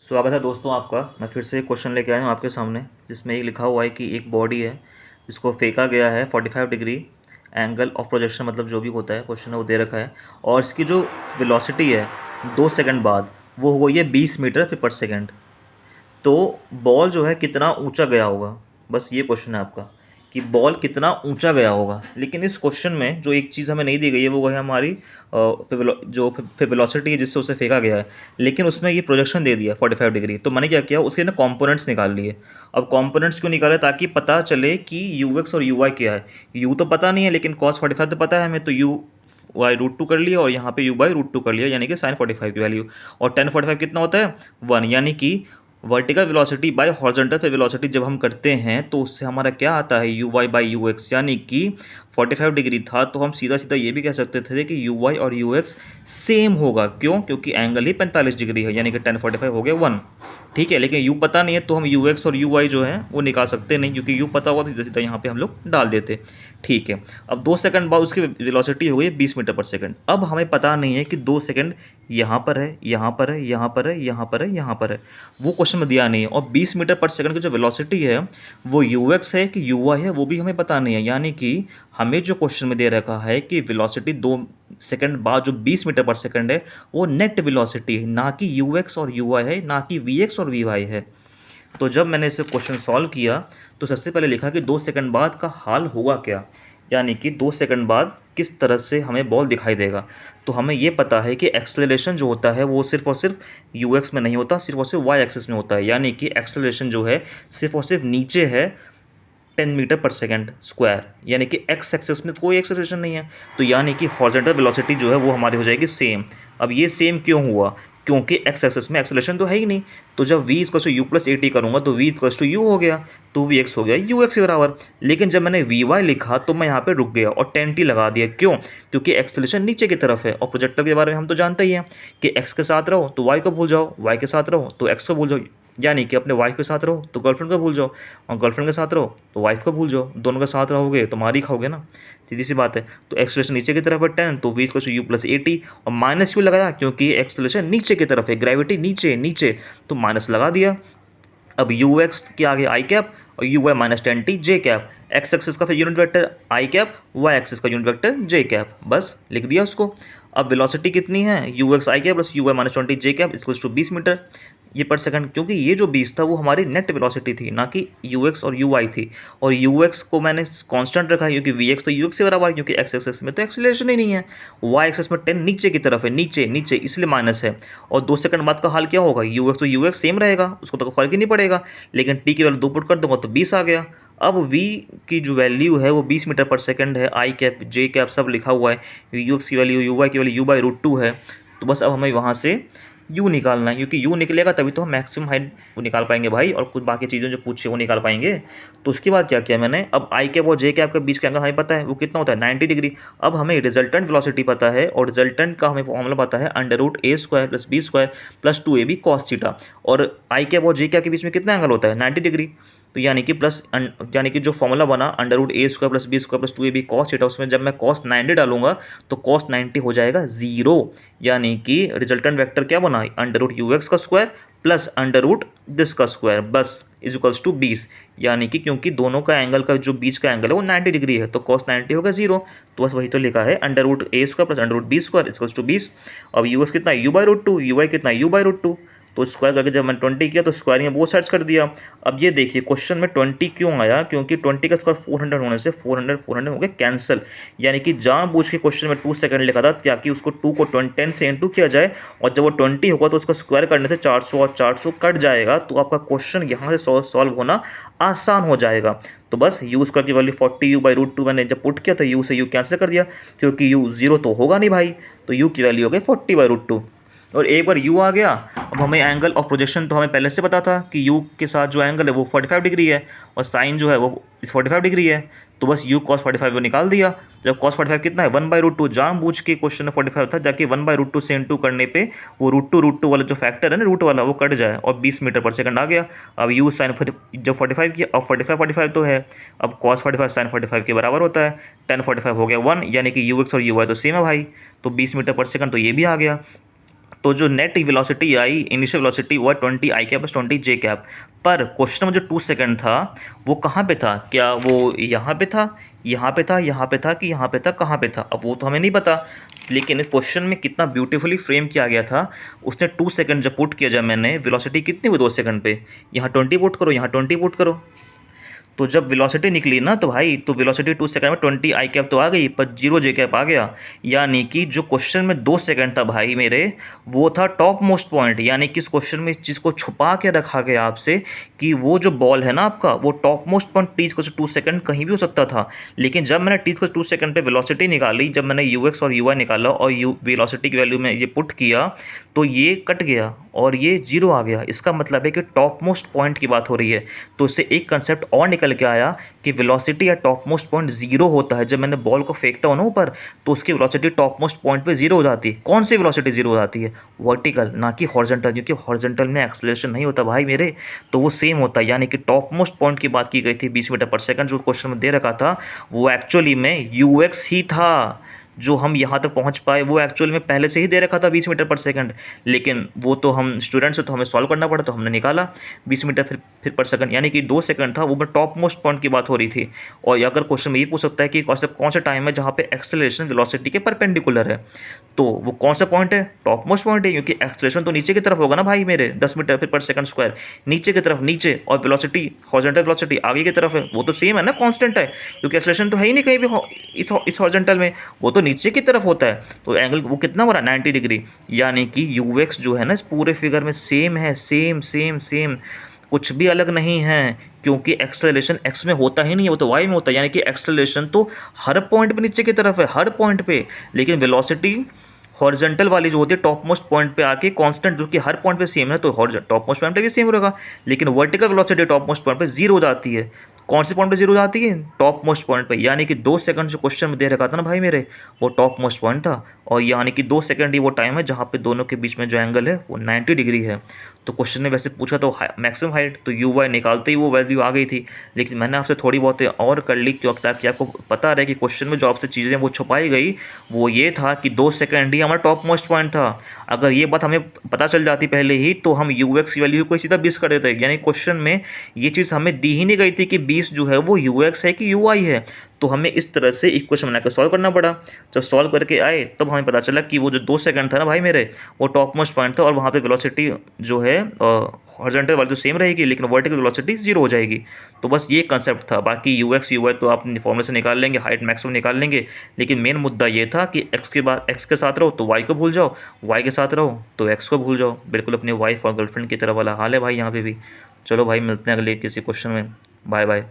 स्वागत है दोस्तों आपका। मैं फिर से एक क्वेश्चन लेके आया हूँ आपके सामने, जिसमें एक लिखा हुआ है कि एक बॉडी है जिसको फेंका गया है 45 डिग्री एंगल ऑफ प्रोजेक्शन, मतलब जो भी होता है क्वेश्चन है वो दे रखा है। और इसकी जो वेलोसिटी है 2 सेकंड बाद वो हो गई है 20 मीटर पर सेकंड। तो बॉल जो है कितना ऊंचा गया होगा, बस ये क्वेश्चन है आपका कि बॉल कितना ऊंचा गया होगा। लेकिन इस क्वेश्चन में जो एक चीज़ हमें नहीं दी गई है वो है हमारी जो वेलोसिटी है जिससे उसे फेंका गया है। लेकिन उसमें ये प्रोजेक्शन दे दिया 45 डिग्री। तो मैंने क्या किया, उसके ना कॉम्पोनेंट्स निकाल लिए। अब कॉम्पोनेंट्स क्यों निकाले, ताकि पता चले कि यू एक्स और यू वाई क्या है। यू तो पता नहीं है लेकिन कॉस 45 तो पता है हमें, तो यू वाई √2 कर लिया और यहाँ पे यू बाई √2 कर लिया, यानी कि साइन 45 की वैल्यू। और टेन 45 कितना होता है 1, यानी कि vertical velocity bye horizontal velocity जब हम करते हैं तो उससे हमारा क्या आता है u y by u x, यानी कि 45 डिग्री था तो हम सीधा सीधा ये भी कह सकते थे कि यू वाई और यू एक्स सेम होगा। क्यों? क्योंकि एंगल ही 45 डिग्री है, यानी कि 1045 हो गया 1। ठीक है, लेकिन यू पता नहीं है तो हम यू एक्स और यू वाई जो है वो निकाल सकते नहीं, क्योंकि यू पता होगा तो सीधा सीधा यहाँ पे हम लोग डाल देते। ठीक है, अब 2 सेकंड बाद उसकी वेलोसिटी हो गई 20 मीटर पर सेकंड। अब हमें पता नहीं है कि 2 सेकंड यहाँ पर है, यहाँ पर है, यहाँ पर है, यहाँ पर है, यहाँ पर है, वो क्वेश्चन में दिया नहीं है। और 20 मीटर पर सेकंड की जो वेलोसिटी है वो यू एक्स है कि यू वाई है वो भी हमें पता नहीं है। यानी कि हमें जो क्वेश्चन में दे रखा है कि वेलोसिटी 2 सेकंड बाद जो 20 मीटर पर सेकंड है वो नेट वेलोसिटी है, ना कि यू एक्स और यू वाई है, ना कि वी एक्स और वी वाई है। तो जब मैंने इसे क्वेश्चन सॉल्व किया तो सबसे पहले लिखा कि 2 सेकंड बाद का हाल होगा क्या, यानी कि 2 सेकंड बाद किस तरह से हमें बॉल दिखाई देगा। तो हमें ये पता है कि एक्सेलरेशन जो होता है वो सिर्फ और सिर्फ यू एक्स में नहीं होता, सिर्फ और सिर्फ वाई एक्सिस में होता है। यानी कि एक्सेलरेशन जो है सिर्फ और सिर्फ नीचे है 10 मीटर पर सेकंड स्क्वायर, यानी कि एक्स एक्सिस में कोई एक्सेलरेशन नहीं है। तो यानी कि हॉरिजॉन्टल वेलोसिटी जो है वो हमारी हो जाएगी सेम। अब ये सेम क्यों हुआ? क्योंकि एक्स एक्सिस में एक्सेलरेशन तो है ही नहीं। तो जब v = u + at करूँगा तो v = u हो गया, तो वी एक्स हो गया यू एक्स के बराबर। लेकिन जब मैंने वी वाई लिखा तो मैं यहाँ पे रुक गया और 10t लगा दिया। क्यों? क्योंकि एक्सेलरेशन नीचे की तरफ है और प्रोजेक्टर के बारे में हम तो जानते ही हैं कि एक्स के साथ रहो तो वाई को भूल जाओ, वाई के साथ रहो तो एक्स को भूल जाओ। यानी कि अपने वाइफ के साथ रहो तो गर्लफ्रेंड को भूल जाओ, और गर्लफ्रेंड के साथ रहो तो वाइफ को भूल जाओ। दोनों के साथ रहोगे तो मार ही खाओगे ना, सीधी सी बात है। तो एक्सेलरेशन नीचे की तरफ है 10, तो v = u + at। और माइनस क्यों लगाया? क्योंकि एक्सेलरेशन नीचे की तरफ है, ग्रेविटी नीचे नीचे, तो माइनस लगा दिया। अब यू एक्स के आगे आई कैप और u y -10t j cap. X axis का फिर unit vector i cap, y axis का यूनिट वेक्टर जे कैप, बस लिख दिया उसको। अब वेलोसिटी कितनी है? U x i cap plus u y -20 j cap = 20 metre ये पर सेकंड। क्योंकि ये जो 20 था वो हमारी नेट वेलोसिटी थी, ना कि यू एक्स और यू वाई थी। और यू एक्स को मैंने कांस्टेंट रखा है क्योंकि वी एक्स तो यू एक्स से बराबर है, क्योंकि एक्स एक्सिस में तो एक्सेलरेशन ही नहीं है। वाई एक्सिस में 10 नीचे की तरफ है, नीचे नीचे, इसलिए माइनस है। और 2 सेकंड बाद का हाल क्या होगा? यू एक्स तो यू एक्स सेम रहेगा, उसको तो फर्क ही नहीं पड़ेगा। लेकिन टी की वैल्यू 2 पुट कर दूंगा तो 20 आ गया। अब v की जो वैल्यू है वो 20 मीटर पर सेकंड है, आई कैप जे कैप सब लिखा हुआ है। यू एक्स की वैल्यू, यू वाई की वैल्यू u/√2 है। तो बस अब हमें वहाँ से u निकालना है, क्योंकि u निकलेगा तभी तो हम मैक्सिमम हाइट वो निकाल पाएंगे भाई, और कुछ बाकी चीज़ें जो पूछे वो निकाल पाएंगे। तो उसके बाद क्या किया मैंने, अब आई कैप और जे कैप के बीच का एंगल हमें पता है वो कितना होता है 90 डिग्री। अब हमें रिजल्टेंट वेलोसिटी पता है और रिजल्टेंट का हमें फॉर्मूला पता है √a² + b² + 2ab cos theta. और आई कैप और जे कैप के बीच में कितना एंगल होता है 90 डिग्री। तो यानी कि यानी कि जो फॉर्मूला बना √a² + b² + 2ab cos theta, उसमें जब मैं cos 90 डालूंगा तो cos 90 हो जाएगा 0। यानी कि रिजल्टेंट वेक्टर क्या बना √ux² प्लस √this का स्क्वायर, बस = 20। यानी कि क्योंकि दोनों का एंगल का जो बीच का एंगल है वो 90 डिग्री है तो cos 90 होगा 0। तो बस वही तो लिखा है √a² प्लस √b² = 20। अब यूएक्स कितना है u/√2, यू वाई कितना है u/√2। तो स्क्वायर करके जब मैंने 20 किया तो स्क्वायरिंग बोथ साइड्स कर दिया। अब ये देखिए क्वेश्चन में 20 क्यों आया, क्योंकि 20 का स्क्वायर 400 होने से 400 हो गए कैंसिल। यानी कि जानबूझ के क्वेश्चन में 2 सेकंड लिखा था ताकि उसको 2 को 10 से इंटू किया जाए, और जब वो 20 होगा तो उसको स्क्वायर करने से 400 और 400 कट जाएगा, तो आपका क्वेश्चन यहाँ से सॉल्व होना आसान हो जाएगा। तो बस u² की वैल्यू 40 u/√2 मैंने जब पुट किया तो u से u कैंसिल कर दिया, क्योंकि u 0 तो होगा नहीं भाई, तो u की वैल्यू हो गई 40/√2। और एक बार u आ गया, अब हमें एंगल ऑफ प्रोजेक्शन तो हमें पहले से पता था कि u के साथ जो एंगल है वो 45 डिग्री है और साइन जो है वो 45 डिग्री है। तो बस u cos 45 वो निकाल दिया। जब cos 45 कितना है 1/√2, जानबूझ के क्वेश्चन में 45 था जाके 1/√2 से इंटू करने पे वो √2 वाला जो फैक्टर है ना रूट वाला वो कट जाए और 20 मीटर पर सेकंड आ गया। अब u साइन जब 45 किया, अब 45 तो है, अब cos 45 साइन 45 के बराबर होता है, tan 45 हो गया 1, यानी कि ux और ui तो सेम है भाई, तो 20 मीटर पर सेकंड तो ये भी आ गया। तो जो नेट वेलोसिटी आई, इनिशियल वेलोसिटी हुआ 20 आई कैप प्लस 20 जे कैप। पर क्वेश्चन में जो 2 सेकंड था वो कहाँ पे था? क्या वो यहाँ पे था, यहाँ पे था, यहाँ पे था, कि यहाँ पे था, कहाँ पे था? अब वो तो हमें नहीं पता, लेकिन इस क्वेश्चन में कितना ब्यूटीफुली फ्रेम किया गया था। उसने 2 सेकंड जब पुट किया, जब मैंने वेलोसिटी कितनी हुई 2 सेकंड पे, यहाँ 20 पुट करो, यहाँ 20 पुट करो, तो जब वेलोसिटी निकली ना तो भाई, तो वेलोसिटी 2 सेकंड में 20 आई कैप तो आ गई, पर 0 जे कैप आ गया। यानी कि जो क्वेश्चन में 2 सेकंड था भाई मेरे, वो था टॉप मोस्ट पॉइंट। यानी कि इस क्वेश्चन में इस चीज़ को छुपा के रखा गया आपसे कि वो जो बॉल है ना आपका, वो टॉप मोस्ट पॉइंट टी को 2 सेकंड कहीं भी हो सकता था। लेकिन जब मैंने टी को 2 सेकंड पे वेलोसिटी निकाली, जब मैंने यू एक्स और यू वाई निकाला और यू वेलोसिटी की वैल्यू में ये पुट किया, तो ये कट गया और ये 0 आ गया। इसका मतलब है कि टॉप मोस्ट पॉइंट की बात हो रही है। तो इससे एक कंसेप्ट और निकल के आया कि वेलोसिटी या टॉप मोस्ट पॉइंट 0 होता है। जब मैंने बॉल को फेंकता हूँ ना ऊपर, तो उसकी वेलोसिटी टॉप मोस्ट पॉइंट पे 0 हो जाती है। कौन सी वेलोसिटी 0 हो जाती है? वर्टिकल, ना कि हॉरिजॉन्टल, क्योंकि हॉरिजॉन्टल में एक्सेलरेशन नहीं होता भाई मेरे, तो वो सेम होता है। यानी कि टॉप मोस्ट पॉइंट की बात की गई थी 20 मीटर पर सेकंड, जो क्वेश्चन में दे रखा था, वो एक्चुअली में यू एक्स ही था। जो हम यहाँ तक पहुँच पाए वो एक्चुअल में पहले से ही दे रखा था 20 मीटर पर सेकंड, लेकिन वो तो हम स्टूडेंट्स हैं तो हमें सॉल्व करना पड़ा, तो हमने निकाला 20 मीटर फिर पर सेकंड, यानी कि 2 सेकंड था। वो में टॉप मोस्ट पॉइंट की बात हो रही थी। और अगर क्वेश्चन में ये पूछ सकता है कि कौन सा टाइम है जहाँ पे एक्सेलरेशन वेलोसिटी के परपेंडिकुलर है, तो वो कौन सा पॉइंट है? टॉप मोस्ट पॉइंट है, क्योंकि एक्सेलरेशन तो नीचे की तरफ होगा ना भाई मेरे, 10 मीटर फिर पर सेकंड स्क्वायर नीचे की तरफ, नीचे, और वेलोसिटी हॉरिजॉन्टल वेलोसिटी आगे की तरफ है, वो तो सेम है ना, कांस्टेंट है, क्योंकि एक्सेलरेशन तो है ही नहीं कहीं भी इस हॉरिजॉन्टल में, वो तो नीचे की तरफ होता है। तो एंगल वो कितना बना, 90 डिग्री। यानी कि यू एक्स जो है ना इस पूरे फिगर में सेम है, सेम सेम सेम, कुछ भी अलग नहीं है, क्योंकि एक्सेलरेशन एक्स में होता ही नहीं है, वो तो वाई में होता है। यानी कि एक्सेलरेशन तो हर पॉइंट पे नीचे की तरफ है, हर पॉइंट पे, लेकिन वेलोसिटी हॉरिजॉन्टल वाली जो होती है टॉप मोस्ट पॉइंट पे आके कांस्टेंट, जो कि हर पॉइंट पे सेम है, तो टॉप मोस्ट पॉइंट पे भी सेम रहेगा। लेकिन vertical velocity top most point पे 0 हो जाती है। कौन से पॉइंट पे 0 हो जाती है? टॉप मोस्ट पॉइंट पे। यानी कि 2 सेकंड जो क्वेश्चन में दे रखा था ना भाई मेरे, वो टॉप मोस्ट पॉइंट था। और यानी कि 2 सेकंड ही वो टाइम है जहाँ पे दोनों के बीच में जो एंगल है वो 90 डिग्री है। तो क्वेश्चन ने वैसे पूछा तो मैक्सिमम हाइट, तो यू वाई निकालते ही वो वैल्यू आ गई थी, लेकिन मैंने आपसे थोड़ी बहुत और कर ली, क्यों? ताकि आपको पता रहे कि क्वेश्चन में जो आपसे चीज़ें वो छुपाई गई, वो ये था कि 2 सेकंड ही हमारा टॉप मोस्ट पॉइंट था। अगर ये बात हमें पता चल जाती पहले ही, तो हम यू एक्स की वैल्यू को सीधा 20 कर देते। यानी क्वेश्चन में ये चीज़ हमें दी ही नहीं गई थी कि 20 जो है वो यू एक्स है कि यू आई है। तो हमें इस तरह से इक्वेशन बना कर सॉल्व करना पड़ा। जब सॉल्व करके आए तब हमें पता चला कि वो जो 2 सेकंड था ना भाई मेरे, वो टॉप मोस्ट पॉइंट था, और वहाँ पे वेलोसिटी जो है हॉरिजॉन्टल वाली तो सेम रहेगी, लेकिन वर्टिकल वेलोसिटी 0 हो जाएगी। तो बस ये कंसेप्ट था। बाकी यू एक्स यू वाई तो आप फॉर्मूले से निकाल लेंगे, हाइट मैक्सिमम निकाल लेंगे, लेकिन मेन मुद्दा ये था कि एक्स के बाद एक्स के साथ रहो तो वाई को भूल जाओ, वाई के साथ रहो तो एक्स को भूल जाओ। बिल्कुल अपनी वाइफ और गर्लफ्रेंड की तरह वाला हाल है भाई यहाँ पे भी। चलो भाई, मिलते हैं अगले किसी क्वेश्चन में। Bye bye.